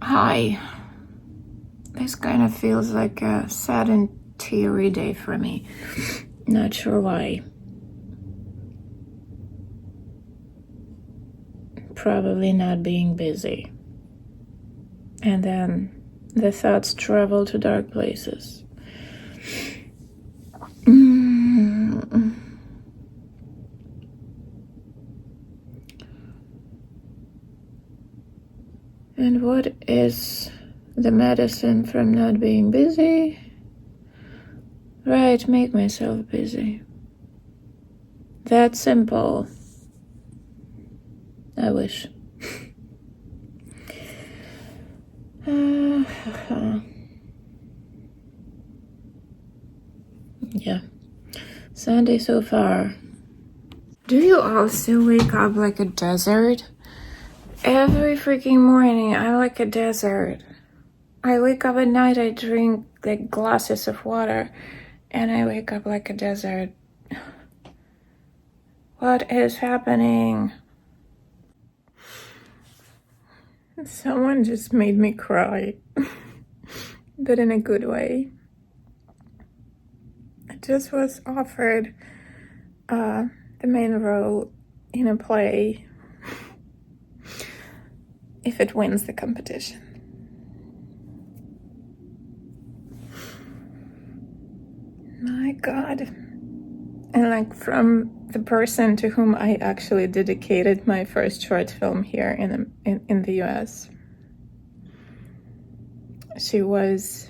Hi. This kind of feels like a sad and teary day for me. Not sure why. Probably not being busy. And then the thoughts travel to dark places. And what is the medicine from not being busy? Right, make myself busy. That simple. I wish. Yeah. Sunday so far. Do you also wake up like a desert? Every freaking morning, I'm like a desert. I wake up at night, I drink like glasses of water, and I wake up like a desert. What is happening? Someone just made me cry, but in a good way. I just was offered the main role in a play if it wins the competition. My God. And like from the person to whom I actually dedicated my first short film here in the US. She was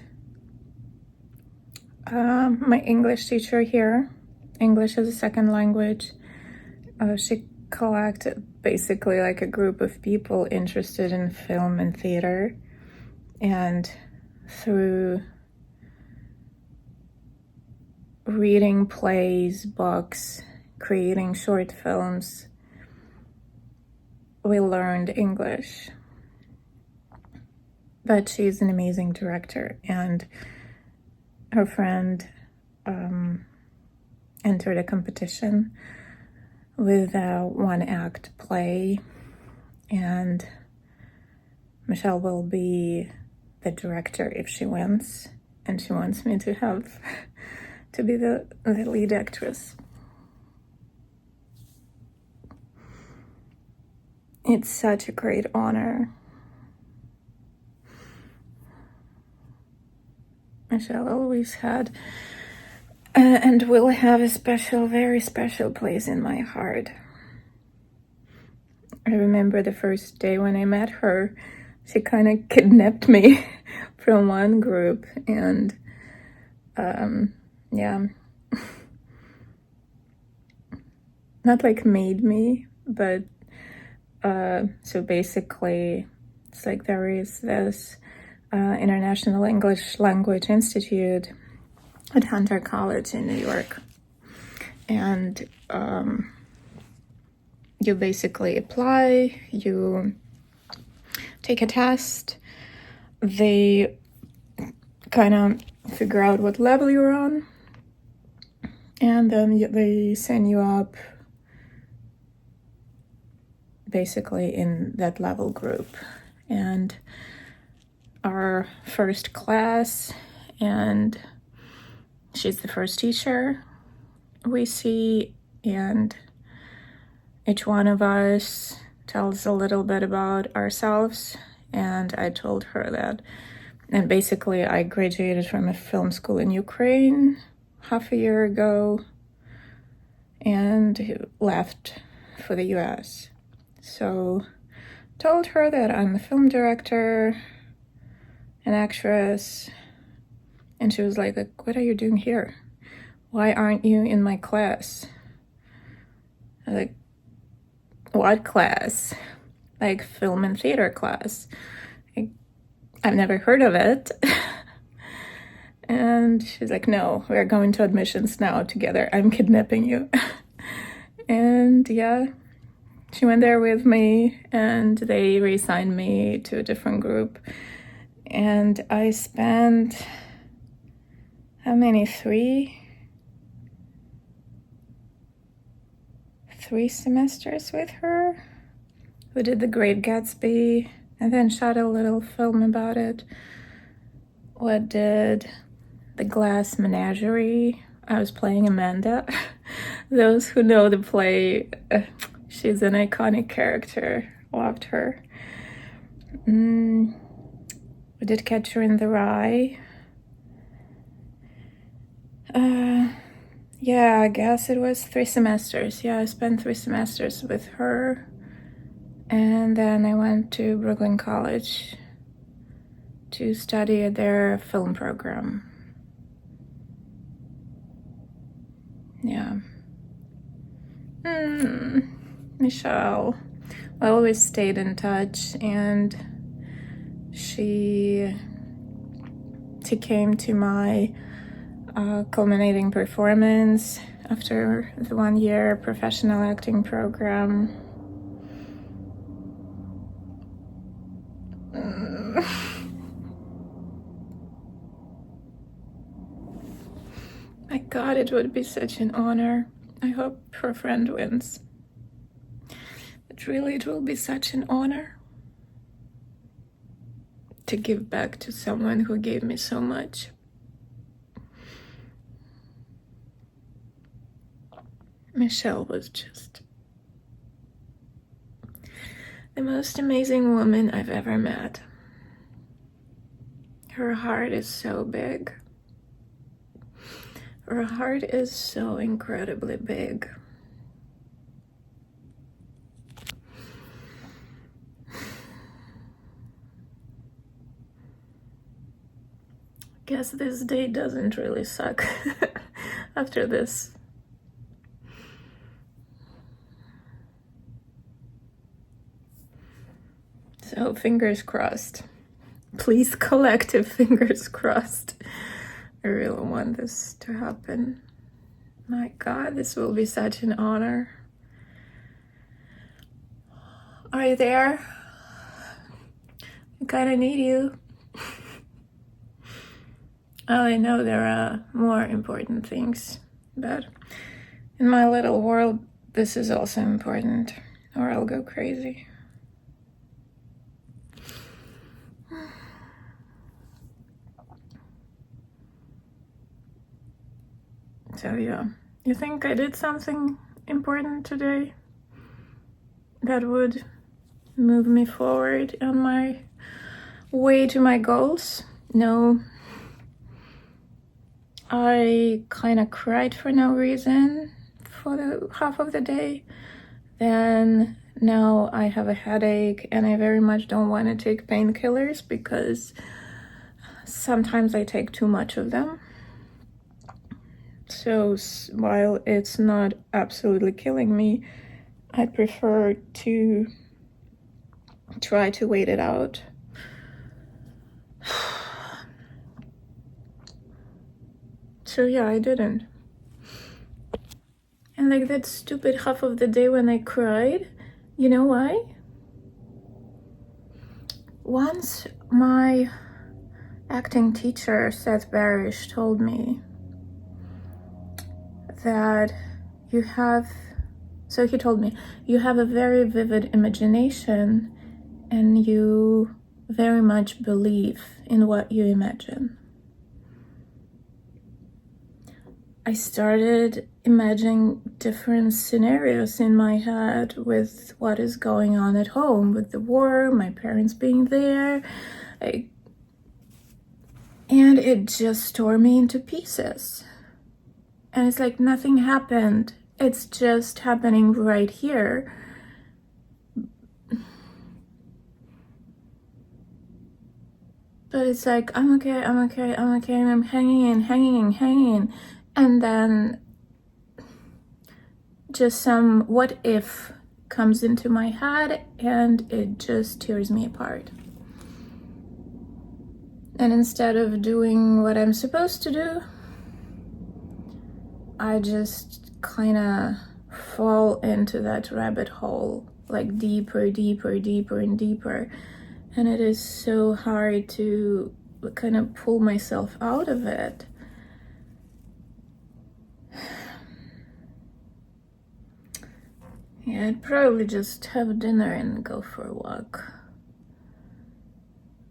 my English teacher here. English as a second language. She collected basically like a group of people interested in film and theater, and through reading plays, books, creating short films, we learned English. But she's an amazing director, and her friend entered a competition with a one-act play, and Michelle will be the director if she wins, and she wants me to be the lead actress. It's such a great honor. Michelle always had and will have a special, very special place in my heart. I remember the first day when I met her, she kind of kidnapped me from one group, and yeah, not like made me, but so basically it's like there is this International English Language Institute at Hunter College in New York, and you basically apply, you take a test, they kind of figure out what level you're on, and then they send you up basically in that level group. And our first class, and she's the first teacher we see, and each one of us tells a little bit about ourselves. And I told her that, and basically I graduated from a film school in Ukraine half a year ago and left for the US. So told her that I'm a film director, an actress, and she was like, what are you doing here? Why aren't you in my class? I was like, what class? Like film and theater class. I've never heard of it. And she's like, no, we're going to admissions now together. I'm kidnapping you. And yeah, she went there with me, and they reassigned me to a different group. And I spent, how many, three semesters with her. We did The Great Gatsby, and then shot a little film about it. What did the Glass Menagerie? I was playing Amanda. Those who know the play, she's an iconic character. Loved her. We did Catcher in the Rye. Yeah, I guess it was 3 semesters. Yeah, I spent 3 semesters with her. And then I went to Brooklyn College to study their film program. Yeah. Michelle. I always stayed in touch, and she came to my culminating performance after the 1-year professional acting program. My God, it would be such an honor. I hope her friend wins. But really, it will be such an honor to give back to someone who gave me so much. Michelle was just the most amazing woman I've ever met. Her heart is so big. Her heart is so incredibly big. Guess this day doesn't really suck after this. So fingers crossed. Please, collective fingers crossed. I really want this to happen. My God, this will be such an honor. Are you there? I kind of need you. Oh, I know there are more important things, but in my little world, this is also important, or I'll go crazy. So yeah, you think I did something important today that would move me forward on my way to my goals? No. I kind of cried for no reason for the half of the day. Then now I have a headache, and I very much don't want to take painkillers because sometimes I take too much of them. So while it's not absolutely killing me, I prefer to try to wait it out. So yeah, I didn't. And like that stupid half of the day when I cried, you know why? Once my acting teacher, Seth Barish, told me that you have a very vivid imagination and you very much believe in what you imagine. I started imagining different scenarios in my head with what is going on at home, with the war, my parents being there, and it just tore me into pieces. And it's like nothing happened. It's just happening right here. But it's like, I'm okay, and I'm hanging. And then just some what if comes into my head and it just tears me apart. And instead of doing what I'm supposed to do, I just kind of fall into that rabbit hole, like deeper and deeper. And it is so hard to kind of pull myself out of it. Yeah, I'd probably just have dinner and go for a walk.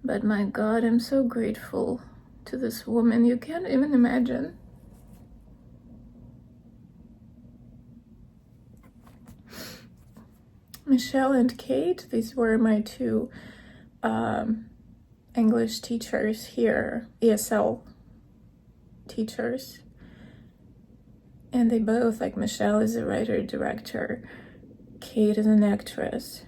But my God, I'm so grateful to this woman. You can't even imagine. Michelle and Kate, these were my two English teachers here, ESL teachers. And they both, like Michelle is a writer, director, Kate is an actress.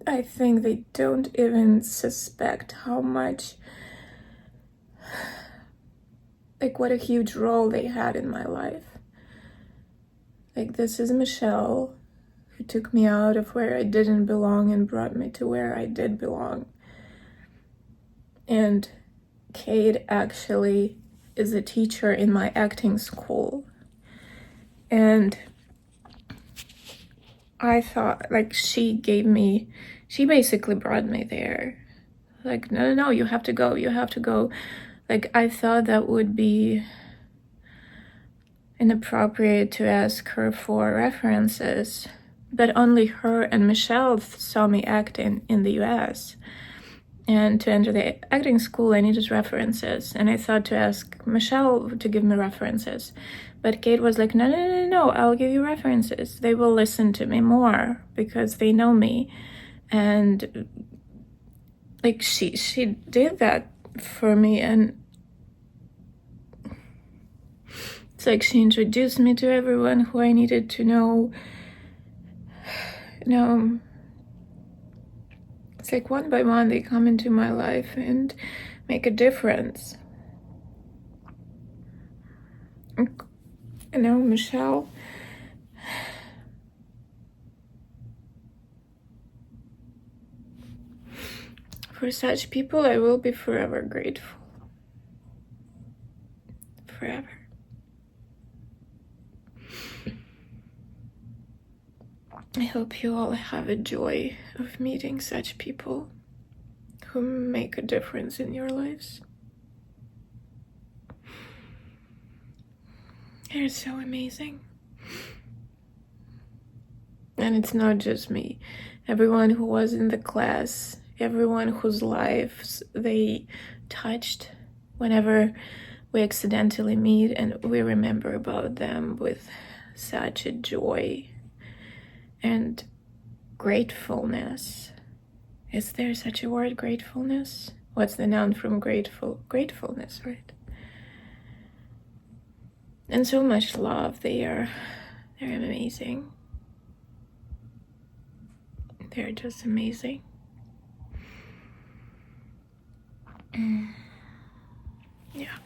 I think they don't even suspect how much, like what a huge role they had in my life. Like this is Michelle, who took me out of where I didn't belong and brought me to where I did belong. And Kate actually is a teacher in my acting school. And I thought, like, she basically brought me there. Like, no, you have to go. Like, I thought that would be inappropriate to ask her for references, but only her and Michelle saw me act in the US. And to enter the acting school, I needed references. And I thought to ask Michelle to give me references. But Kate was like, no, I'll give you references. They will listen to me more because they know me. And like she did that for me. And it's like she introduced me to everyone who I needed to know. It's like one by one they come into my life and make a difference. Michelle, for such people I will be forever grateful. Forever. I hope you all have a joy of meeting such people who make a difference in your lives. They're so amazing. And it's not just me. Everyone who was in the class, everyone whose lives they touched, whenever we accidentally meet and we remember about them with such a joy and gratefulness. Is there such a word, gratefulness? What's the noun from grateful? Gratefulness, right? And so much love. They're amazing. They're just amazing. Yeah.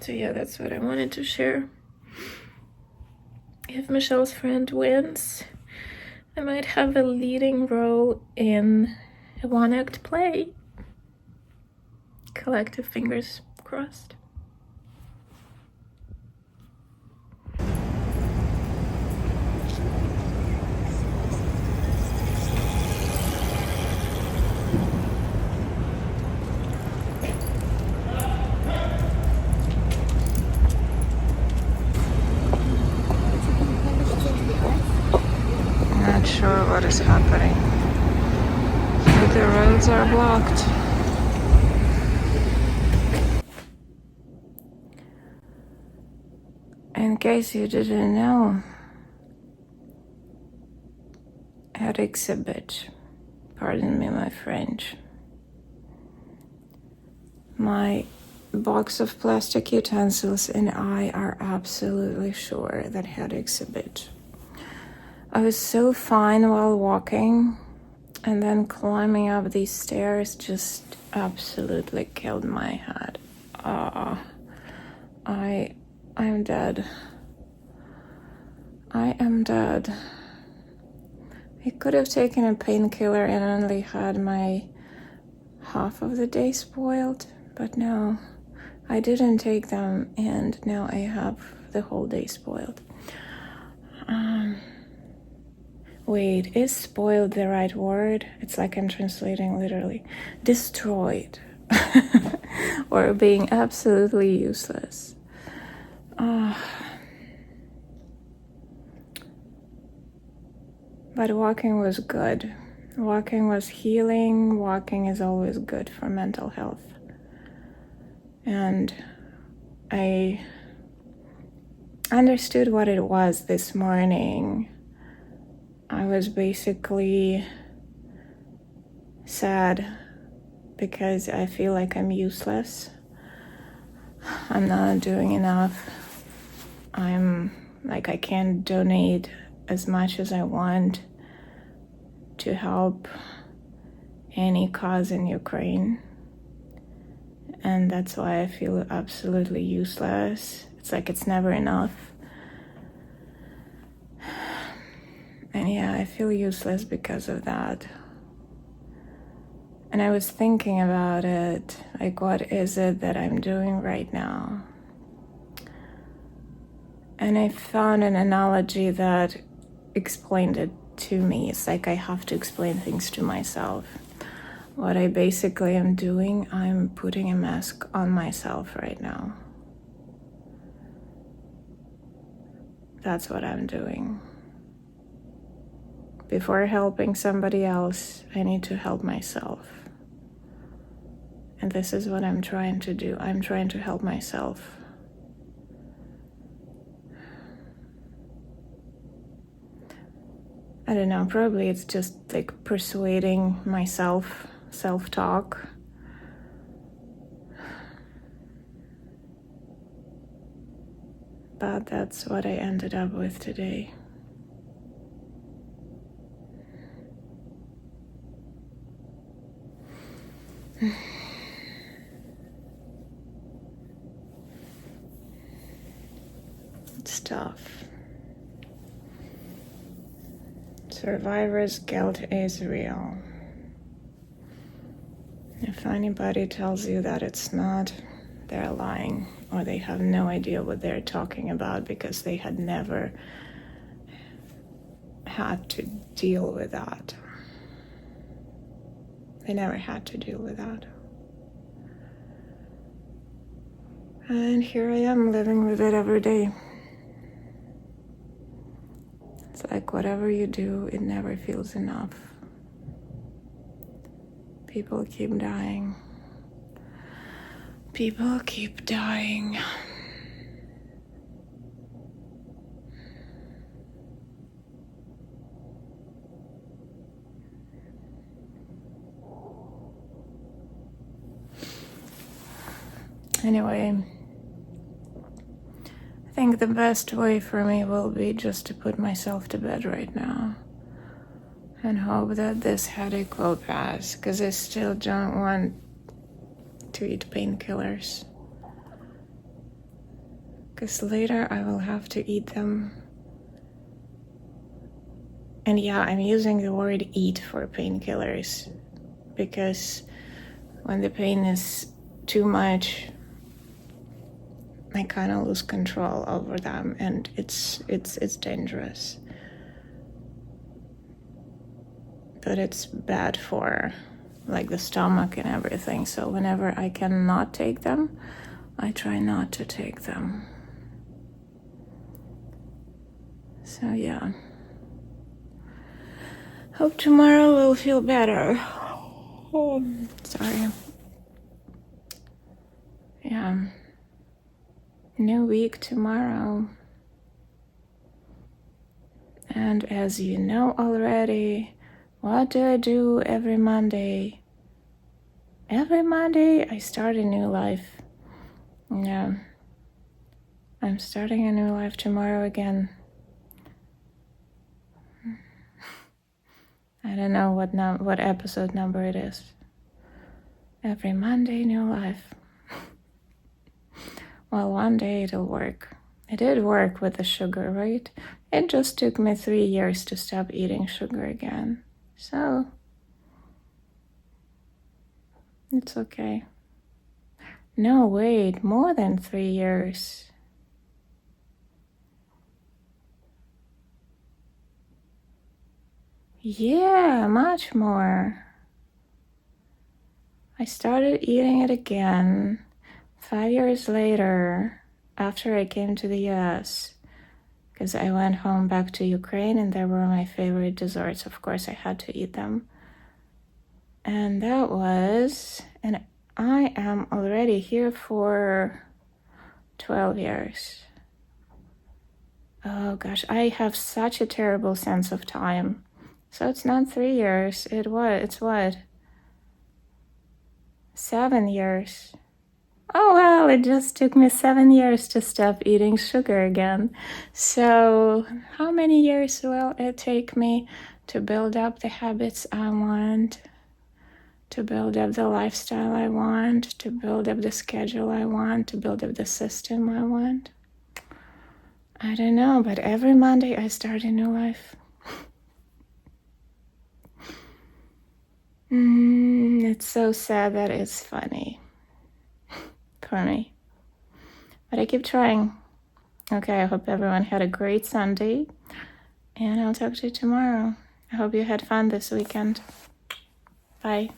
So yeah, that's what I wanted to share. If Michelle's friend wins, I might have a leading role in a one-act play. Collective fingers crossed. Not sure what is happening, but the roads are blocked. In case you didn't know, headache's a bitch. Pardon me my French. My box of plastic utensils and I are absolutely sure that headache's a bitch. I was so fine while walking, and then climbing up these stairs just absolutely killed my head. I'm dead. I am dead. I could have taken a painkiller and only had my half of the day spoiled, but no, I didn't take them, and now I have the whole day spoiled. Wait, is spoiled the right word? It's like I'm translating literally. Destroyed. Or being absolutely useless. But walking was good. Walking was healing. Walking is always good for mental health. And I understood what it was this morning. I was basically sad because I feel like I'm useless. I'm not doing enough. I can't donate as much as I want to help any cause in Ukraine. And that's why I feel absolutely useless. It's like it's never enough. And yeah, I feel useless because of that. And I was thinking about it, like, what is it that I'm doing right now? And I found an analogy that explained it to me. It's like I have to explain things to myself. What I basically am doing, I'm putting a mask on myself right now. That's what I'm doing. Before helping somebody else, I need to help myself. And this is what I'm trying to do. I'm trying to help myself. I don't know, probably it's just like persuading myself, self-talk. But that's what I ended up with today. It's tough. Survivor's guilt is real. If anybody tells you that it's not, they're lying, or they have no idea what they're talking about because they had never had to deal with that. They never had to deal with that. And here I am living with it every day. It's like whatever you do, it never feels enough. People keep dying. People keep dying. Anyway, I think the best way for me will be just to put myself to bed right now and hope that this headache will pass, because I still don't want to eat painkillers, because later I will have to eat them. And yeah, I'm using the word eat for painkillers because when the pain is too much, I kind of lose control over them, and it's dangerous. But it's bad for like the stomach and everything. So whenever I cannot take them, I try not to take them. So yeah. Hope tomorrow will feel better. Oh, sorry. Yeah. New week tomorrow. And as you know already, what do I do every Monday? Every Monday I start a new life. Yeah. I'm starting a new life tomorrow again. I don't know what episode number it is. Every Monday, new life. Well, one day it'll work. It did work with the sugar, right? It just took me 3 years to stop eating sugar again. So, it's okay. No, wait, more than 3 years. Yeah, much more. I started eating it again 5 years later after I came to the US, because I went home back to Ukraine and they were my favorite desserts. Of course, I had to eat them. And that was, and I am already here for 12 years. Oh gosh, I have such a terrible sense of time. So it's not 3 years. It's what? 7 years. Oh well, it just took me 7 years to stop eating sugar again. So how many years will it take me to build up the habits I want, to build up the lifestyle I want, to build up the schedule I want, to build up the system I want? I don't know, but every Monday I start a new life. It's so sad that it's funny for me. But I keep trying. Okay, I hope everyone had a great Sunday, and I'll talk to you tomorrow. I hope you had fun this weekend. Bye.